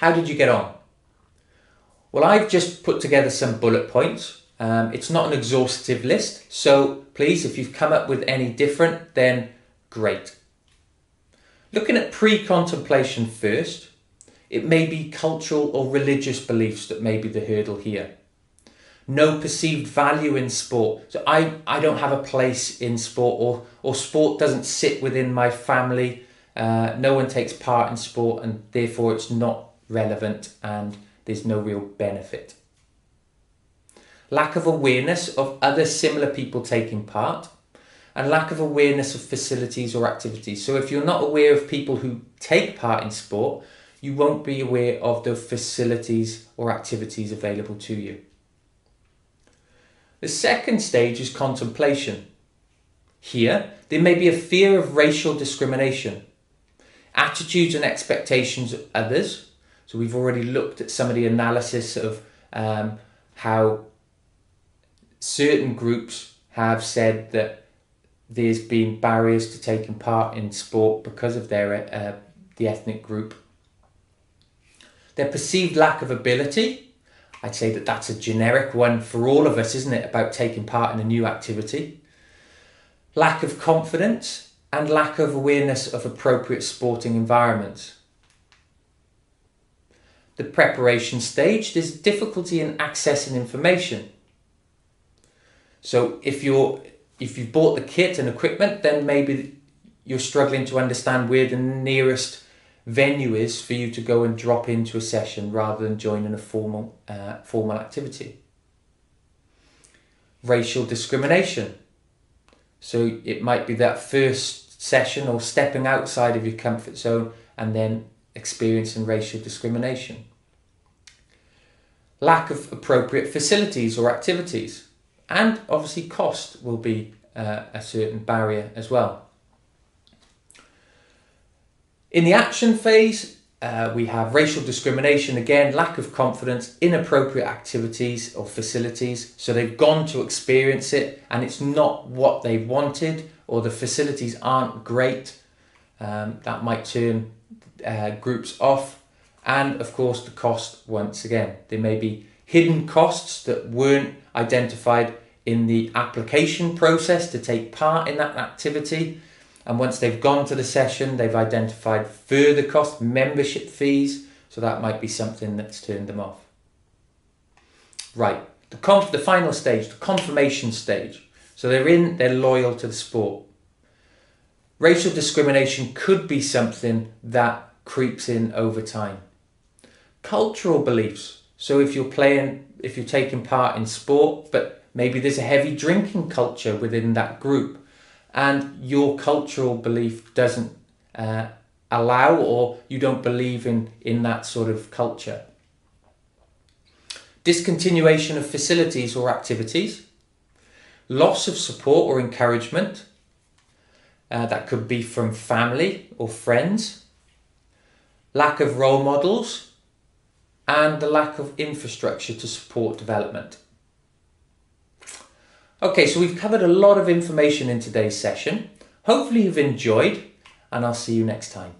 how did you get on? Well, I've just put together some bullet points. It's not an exhaustive list, so please, if you've come up with any different, then great. Looking at pre-contemplation first, it may be cultural or religious beliefs that may be the hurdle here. No perceived value in sport. So I don't have a place in sport, or sport doesn't sit within my family. No one takes part in sport, and therefore it's not relevant and there's no real benefit. Lack of awareness of other similar people taking part, and lack of awareness of facilities or activities. So if you're not aware of people who take part in sport, you won't be aware of the facilities or activities available to you. The second stage is contemplation. Here, there may be a fear of racial discrimination, attitudes and expectations of others. So we've already looked at some of the analysis of how certain groups have said that there's been barriers to taking part in sport because of their the ethnic group. Their perceived lack of ability, I'd say that that's a generic one for all of us, isn't it, about taking part in a new activity. Lack of confidence and lack of awareness of appropriate sporting environments. The preparation stage, there's difficulty in accessing information. So if you've bought the kit and equipment, then maybe you're struggling to understand where the nearest venue is for you to go and drop into a session rather than joining a formal activity. Racial discrimination. So it might be that first session or stepping outside of your comfort zone and then experiencing racial discrimination. Lack of appropriate facilities or activities, and obviously cost will be a certain barrier as well. In the action phase, we have racial discrimination again, lack of confidence, inappropriate activities or facilities. So they've gone to experience it and it's not what they wanted, or the facilities aren't great. That might turn groups off. And of course the cost, once again, there may be hidden costs that weren't identified in the application process to take part in that activity. And once they've gone to the session, they've identified further cost, membership fees. So that might be something that's turned them off. Right, the final stage, the confirmation stage. So they're loyal to the sport. Racial discrimination could be something that creeps in over time. Cultural beliefs. So if you're taking part in sport, but maybe there's a heavy drinking culture within that group, and your cultural belief doesn't allow, or you don't believe in that sort of culture. Discontinuation of facilities or activities. Loss of support or encouragement. That could be from family or friends. Lack of role models. And the lack of infrastructure to support development. Okay, so we've covered a lot of information in today's session. Hopefully you've enjoyed, and I'll see you next time.